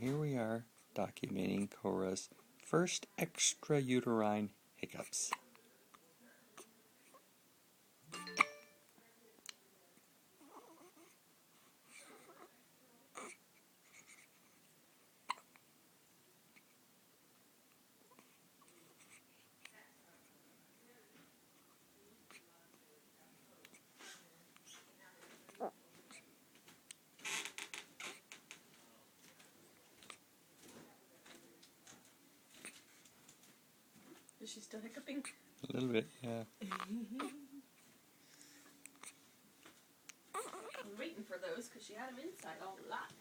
here we are documenting Cora's first extrauterine hiccups. Is she still hiccuping? A little bit, yeah. I'm waiting for those because she had them inside all the lot.